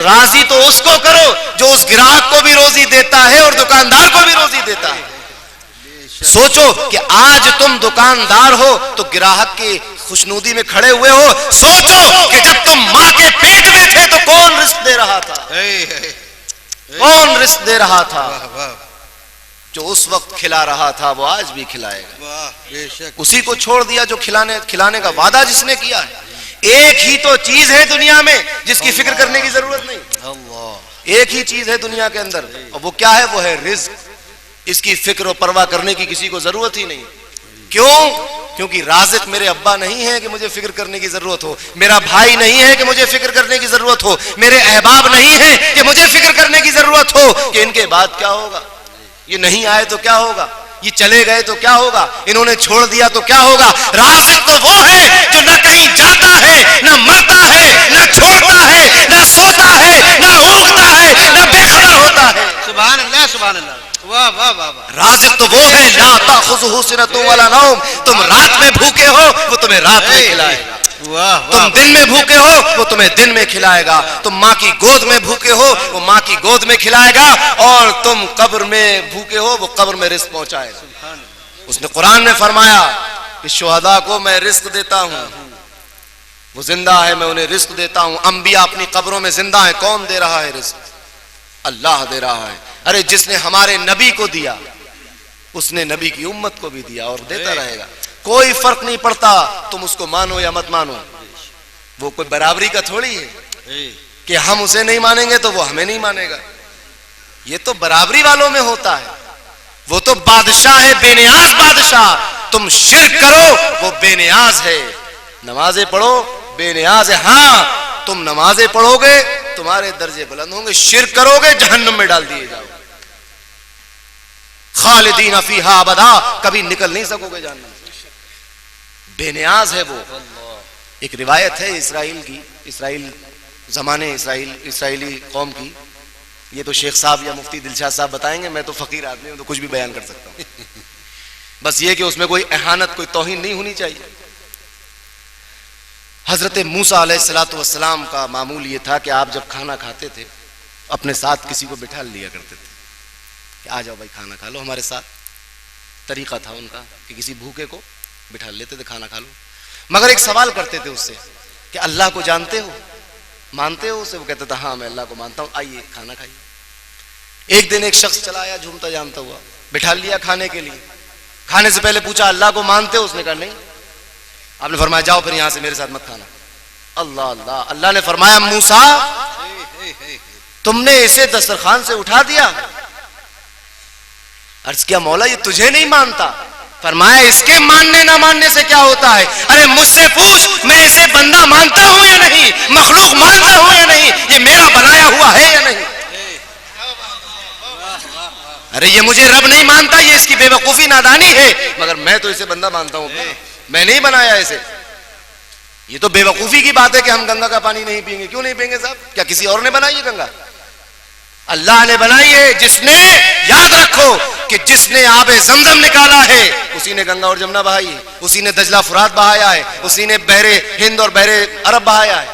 राजी तो उसको करो जो उस ग्राहक को भी रोजी देता है और दुकानदार को भी रोजी देता है। सोचो कि आज तुम दुकानदार हो तो ग्राहक की खुशनुदी में खड़े हुए हो। सोचो कि जब तुम मां के पेट में थे तो कौन रिस्क दे रहा था, कौन रिस्क दे रहा था। जो उस वक्त खिला रहा था वो आज भी खिलाएगा। उसी को छोड़ दिया जो खिलाने का वादा जिसने किया है। एक ही तो चीज है दुनिया में जिसकी फिक्र करने की जरूरत नहीं। एक ही चीज है दुनिया के अंदर और वो क्या है, वो है रिज्क। इसकी फिक्र और परवाह करने की किसी को जरूरत ही नहीं। क्यों? क्योंकि राज़िक मेरे अब्बा नहीं है कि मुझे फिक्र करने की जरूरत हो, मेरा भाई नहीं है कि मुझे फिक्र करने की जरूरत हो, मेरे अहबाब नहीं है कि मुझे फिक्र करने की जरूरत हो कि इनके बाद क्या होगा, ये नहीं आए तो क्या होगा, ये चले गए तो क्या होगा, इन्होंने छोड़ दिया तो क्या होगा। राज़िक तो वो है जो न कहीं जाता है, न मरता है, न छोड़ता है, न सोता है, न उगता है, न बेखबर होता है। सुभान अल्लाह, सुभान अल्लाह, वाह वाह वाह। राज़िक तो वो है ला ताखुज़ुहु सिनतुन वला नौम। तुम रात में भूखे हो वो तुम्हें रात में खिलाएगा, तुम दिन में भूखे हो वो तुम्हें दिन में खिलाएगा, तुम माँ की गोद में भूखे हो वो माँ की गोद में खिलाएगा, और तुम कब्र में भूखे हो वो कब्र में रिस्क पहुंचाएगा। उसने कुरान में फरमाया कि शुहदा को मैं रिस्क देता हूँ, वो जिंदा है मैं उन्हें रिस्क देता हूँ। अंबिया अपनी कब्रों में जिंदा है, कौन दे रहा है रिस्क? अल्लाह दे रहा है। अरे जिसने हमारे नबी को दिया उसने नबी की उम्मत को भी दिया और देता रहेगा। कोई फर्क नहीं पड़ता तुम उसको मानो या मत मानो, वो कोई बराबरी का थोड़ी है कि हम उसे नहीं मानेंगे तो वो हमें नहीं मानेगा। ये तो बराबरी वालों में होता है। वो तो बादशाह है, बेनियाज बादशाह। तुम शिर्क करो वो बेनियाज है, नमाजें पढ़ो बेनियाज है। हाँ तुम नमाजें पढ़ोगे तुम्हारे दर्जे बुलंद होंगे, शिर्क करोगे जहन्नम में डाल दिए जाओगे। खालिदीन फीहा अबदा, कभी निकल नहीं सकोगे जहन्नम। बेनियाज है वो। एक रिवायत है इसराइल की, इसराइल जमाने इसराइली कौम की। ये तो शेख साहब या मुफ्ती दिलशाद साहब बताएंगे, मैं तो फकीर आदमी हूं तो कुछ भी बयान कर सकता हूं। बस ये कि उसमें कोई एहानत कोई तौहीन नहीं होनी चाहिए। हजरत मूसा अलैहिस्सलातु वस्सलाम का मामूल ये था कि आप जब खाना खाते थे अपने साथ किसी को बिठा लिया करते थे कि आ जाओ भाई खाना खा लो हमारे साथ। तरीका था उनका कि किसी भूखे को बिठा लेते थे, खाना खा लो। मगर एक सवाल करते थे उससे कि अल्लाह को जानते हो, मानते हो उसे? वो कहता था हाँ मैं अल्लाह को मानता हूँ, आइए खाना खाइए। एक दिन एक शख्स चला आया झूमता जानता हुआ, बिठा लिया खाने के लिए। खाने से पहले पूछा अल्लाह को मानते हो? उसने कहा नहीं। आपने फरमाया जाओ फिर यहां से मेरे साथ मत खाना। अल्लाह अल्लाह। अल्लाह ने फरमाया मूसा तुमने इसे दस्तरखान से उठा दिया। अर्ज किया मौला ये तुझे नहीं मानता। फरमाया इसके मानने ना मानने से क्या होता है? अरे मुझसे पूछ मैं इसे बंदा मानता हूं या नहीं, मखलूक मानता हूं या नहीं, ये मेरा बनाया हुआ है या नहीं। अरे ये मुझे रब नहीं मानता, ये इसकी बेवकूफी नादानी है, मगर मैं तो इसे बंदा मानता हूं, मैं नहीं बनाया इसे। ये तो बेवकूफी की बात है कि हम गंगा का पानी नहीं पिएंगे। क्यों नहीं पिएंगे साहब? क्या किसी और ने बनाई है गंगा? अल्लाह ने बनाई है। जिसने, याद रखो कि जिसने आबे ज़मज़म निकाला है उसी ने गंगा और जमुना बहाई है, उसी ने दजला फुरात बहाया है, उसी ने बहरे हिंद और बहरे अरब बहाया है,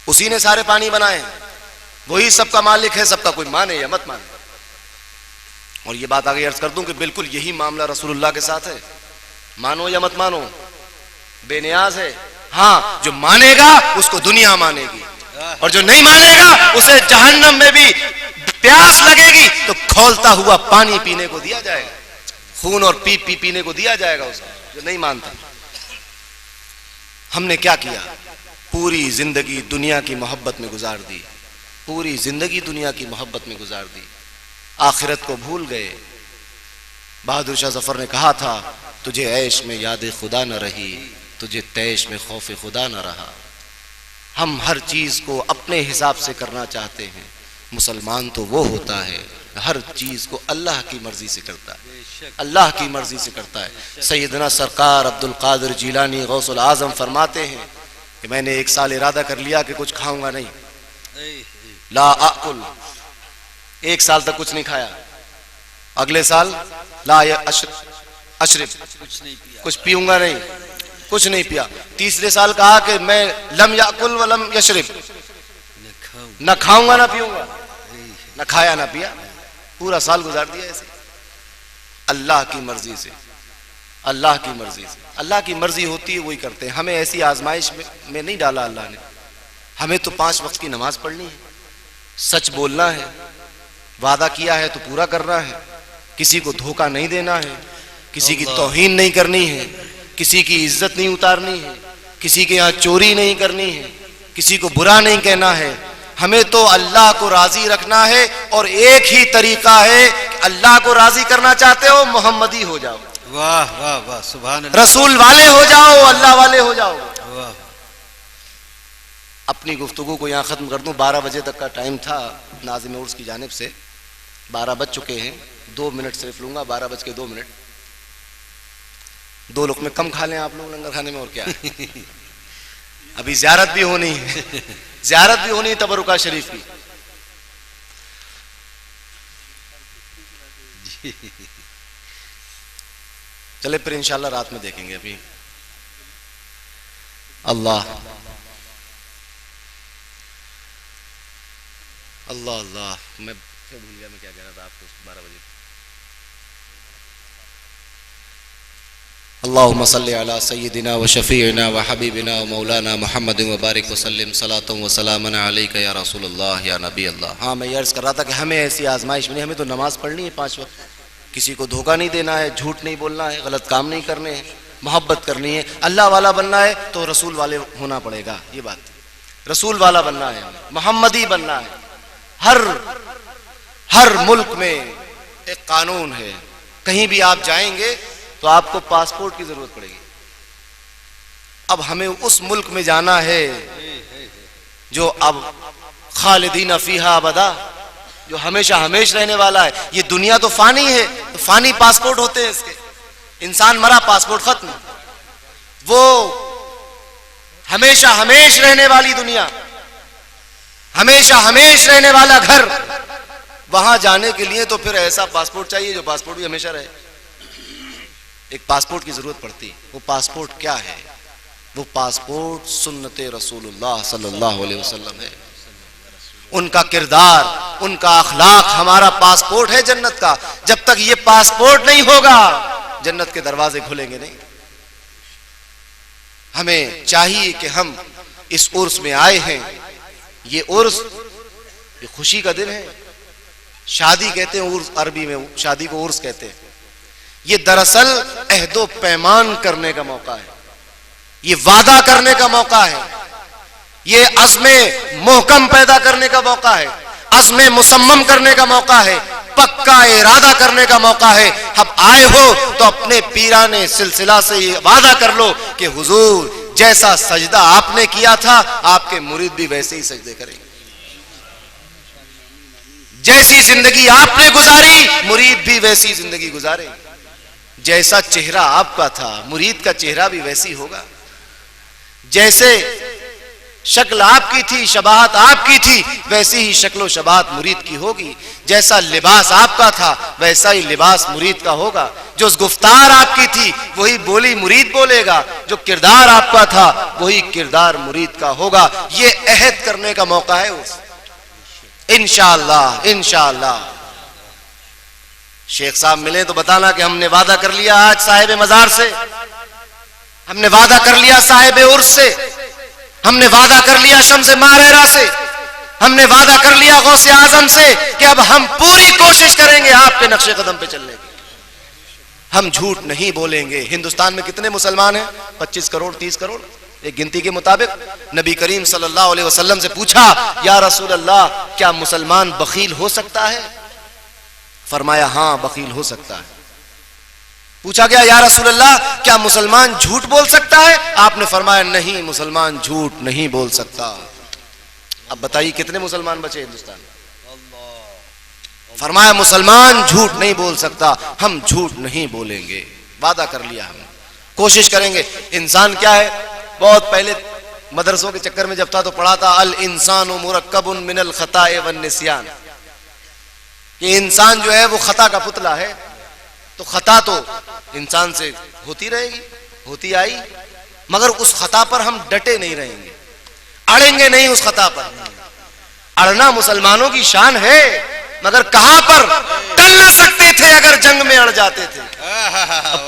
उसी ने सारे पानी बनाए हैं। वही सबका मालिक है, सबका कोई माने या मत माने। और ये बात आगे अर्ज कर दूं कि बिल्कुल यही मामला रसूलुल्लाह के साथ है। मानो या मत मानो, बेनियाज है। हाँ जो मानेगा उसको दुनिया मानेगी, और जो नहीं मानेगा उसे जहन्नम में भी प्यास लगेगी तो खौलता हुआ पानी पीने को दिया जाएगा, खून और पी पीने को दिया जाएगा उसको, जो नहीं मानता। हमने क्या किया? पूरी जिंदगी दुनिया की मोहब्बत में गुजार दी, पूरी जिंदगी दुनिया की मोहब्बत में गुजार दी, आखिरत को भूल गए। बहादुर शाह जफर ने कहा था तुझे ऐश में याद खुदा न रही, तुझे तैश में खौफ खुदा न रहा। हम हर चीज को अपने हिसाब से करना चाहते हैं। मुसलमान तो वो होता है हर चीज को अल्लाह की मर्जी से करता है, अल्लाह की मर्जी से करता है। सैयदना सरकार अब्दुल कादिर जिलानी गौसुल आजम फरमाते हैं कि मैंने एक साल इरादा कर लिया कि कुछ खाऊंगा नहीं, ला आकुल, एक साल तक कुछ नहीं खाया। अगले साल ला अशरिब, कुछ पीऊंगा नहीं, कुछ नहीं पिया। तीसरे साल कहा कि मैं लम याकुल व लम यशरिब, न खाऊंगा ना पीऊंगा, न खाया ना पिया, पूरा साल गुजार दिया ऐसे। अल्लाह की मर्जी से, अल्लाह की मर्जी से, अल्लाह की मर्जी होती है वही करते हैं। हमें ऐसी आजमाइश में नहीं डाला अल्लाह ने। हमें तो 5 वक्त की नमाज पढ़नी है, सच बोलना है, वादा किया है तो पूरा करना है, किसी को धोखा नहीं देना है, किसी की तौहीन नहीं करनी है, किसी की इज्जत नहीं उतारनी है, किसी के यहाँ चोरी नहीं करनी है, किसी को बुरा नहीं कहना है। हमें तो अल्लाह को राजी रखना है और एक ही तरीका है कि अल्लाह को राजी करना चाहते हो मोहम्मदी हो जाओ, वाह वाह वाह, सुभान अल्लाह, रसूल वाले हो जाओ, अल्लाह वाले हो जाओ। वाह। अपनी गुफ्तगू को यहाँ खत्म कर दूं। 12 बजे तक का टाइम था नाज़िम उर्स की जानिब से, 12 बज चुके हैं, 2 मिनट सिर्फ लूंगा, 12:02। 2 लुक़मे कम खा लें आप लोग लंगर खाने में, और क्या है। अभी ज़ियारत भी होनी है, ज़ियारत भी होनी है तबरुका शरीफ की। चले फिर इंशाल्लाह रात में देखेंगे। अभी अल्लाह अल्लाह अल्लाह, मैं फिर भूल गया मैं क्या कह रहा था आपको 12 बजे। अल्लाहुम्मा सल्ली अला सय्यिदिना व शफीइना व हबीबिना व मौलाना मुहम्मद व बारिक व सल्लिम सलातन व सलामन अलैका या रसूल अल्लाह या नबी अल्लाह। हाँ, मैं ये अर्ज़ कर रहा था कि हमें ऐसी आजमाइश में नहीं, हमें तो नमाज पढ़नी है 5 वक्त, किसी को धोखा नहीं देना है, झूठ नहीं बोलना है, गलत काम नहीं करने हैं, मोहब्बत करनी है। अल्लाह वाला बनना है तो रसूल वाले होना पड़ेगा, ये बात, रसूल वाला बनना है, मोहम्मदी बनना है। हर मुल्क में एक कानून है, कहीं भी आप जाएंगे तो आपको पासपोर्ट की जरूरत पड़ेगी। अब हमें उस मुल्क में जाना है जो अब खालिदीन फीहा अबदा, जो हमेशा हमेश रहने वाला है। ये दुनिया तो फानी है, तो फानी पासपोर्ट होते हैं इसके, इंसान मरा पासपोर्ट खत्म। वो हमेशा हमेश रहने वाली दुनिया, हमेशा हमेश रहने वाला घर, वहां जाने के लिए तो फिर ऐसा पासपोर्ट चाहिए जो पासपोर्ट भी हमेशा रहे। एक पासपोर्ट की जरूरत पड़ती है। वो पासपोर्ट क्या है? वो पासपोर्ट सुन्नते रसूलुल्लाह सल्लल्लाहु अलैहि वसल्लम है। उनका किरदार, उनका अखलाक हमारा पासपोर्ट है जन्नत का। जब तक ये पासपोर्ट नहीं होगा जन्नत के दरवाजे खुलेंगे नहीं। हमें चाहिए कि हम इस उर्स में आए हैं। ये उर्स, ये खुशी का दिन है। शादी कहते हैं उर्स, अरबी में शादी को उर्स कहते हैं। ये दरअसल अहदो पैमान करने का मौका है, ये वादा करने का मौका है, ये अज़्मे मोहकम पैदा करने का मौका है, अज़्मे मुसम्मम करने का मौका है, पक्का इरादा करने का मौका है। अब आए हो तो अपने पीराने सिलसिला से ये वादा कर लो कि हुजूर जैसा सजदा आपने किया था आपके मुरीद भी वैसे ही सजदे करेंगे। जैसी जिंदगी आपने गुजारी मुरीद भी वैसी जिंदगी गुजारे। जैसा चेहरा आपका था मुरीद का चेहरा भी वैसी होगा। जैसे शक्ल आपकी थी, शबाहत आपकी थी, वैसी ही शक्लो शबाहत मुरीद की होगी। जैसा लिबास आपका था वैसा ही लिबास मुरीद का होगा। जो गुफ्तार आपकी थी वही बोली मुरीद बोलेगा। जो किरदार आपका था वही किरदार मुरीद का होगा। ये अहद करने का मौका है उस, इंशाअल्लाह। इंशाअल्लाह शेख साहब मिले तो बताना कि हमने वादा कर लिया आज साहिब मजार से, हमने वादा कर लिया साहिब उर्स से, हमने वादा कर लिया शम्स मारेरा से, हमने वादा कर लिया गौसे आजम से कि अब हम पूरी कोशिश करेंगे आपके नक्शे कदम पे चलने की। हम झूठ नहीं बोलेंगे। हिंदुस्तान में कितने मुसलमान हैं? 25 करोड़ 30 करोड़ एक गिनती के मुताबिक। नबी करीम सल्लल्लाहु अलैहि वसल्लम से पूछा, या रसूल अल्लाह क्या मुसलमान बखील हो सकता है? फरमाया हाँ बखील हो सकता है। पूछा गया या रसूल अल्लाह क्या मुसलमान झूठ बोल सकता है? आपने फरमाया नहीं, मुसलमान झूठ नहीं बोल सकता। अब बताइए कितने मुसलमान बचे हिंदुस्तान में? फरमाया मुसलमान झूठ नहीं बोल सकता, हम झूठ नहीं बोलेंगे। वादा कर लिया, हम कोशिश करेंगे। इंसान क्या है? बहुत पहले मदरसों के चक्कर में जब था तो पढ़ा था अल इंसानु मुरक्कबुन मिनल खताए वन निस्यान, कि इंसान जो है वो खता का पुतला है। तो खता तो इंसान से होती रहेगी, होती आई, मगर उस खता पर हम डटे नहीं रहेंगे, अड़ेंगे नहीं उस खता पर। अड़ना मुसलमानों की शान है, मगर कहां पर टल न सकते थे अगर जंग में अड़ जाते थे।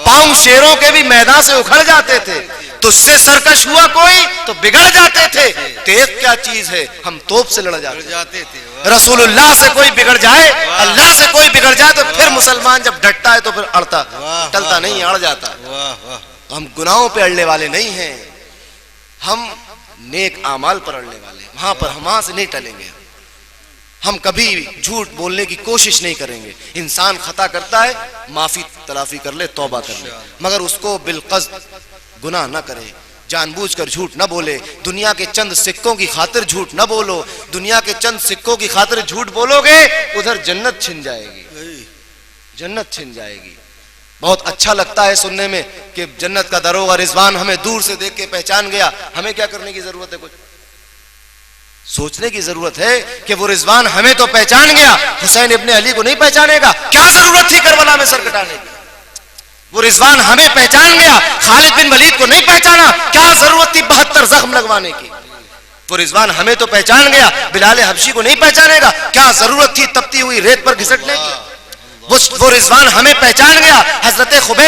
पांव शेरों के भी मैदान से उखड़ जाते थे, तुझसे सरकश हुआ कोई तो बिगड़ जाते थे। तेज क्या चीज है, हम तोप से लड़ जाते थे। रसूलुल्लाह से कोई बिगड़ जाए, अल्लाह से कोई बिगड़ जाए तो फिर मुसलमान जब डटता है तो फिर अड़ता, टलता नहीं, अड़ जाता। हम गुनाहों पे अड़ने वाले नहीं हैं, हम नेक आमाल पर अड़ने वाले, वहां पर हम वहां से नहीं टलेंगे। हम कभी झूठ बोलने की कोशिश नहीं करेंगे। इंसान खता करता है, माफी तलाफी कर ले, तौबा कर ले, मगर उसको बिलकस्द गुनाह ना करे, जानबूझकर झूठ ना बोले। दुनिया के चंद सिक्कों की खातिर झूठ ना बोलो। दुनिया के चंद सिक्कों की खातिर झूठ बोलोगे, उधर जन्नत छिन जाएगी, जन्नत छिन जाएगी। बहुत अच्छा लगता है सुनने में कि जन्नत का दरोगा रिजवान हमें दूर से देख के पहचान गया। हमें क्या करने की जरूरत है? कुछ सोचने की जरूरत है कि वो रिजवान हमें तो पहचान गया, हुसैन इब्ने अली को नहीं पहचानेगा? क्या जरूरत थी करबला में सर कटाने की? वो रिजवान हमें पहचान गया, खालिद बिन वलीद को नहीं पहचाना, क्या जरूरत थी 72 जख्म लगवाने की? वो रिजवान हमें तो पहचान गया, बिलाल हबशी को नहीं पहचानेगा? क्या जरूरत थी तपती हुई रेत पर घिसटने की? वो रिजवान हमें पहचान गया, हजरत खुबैब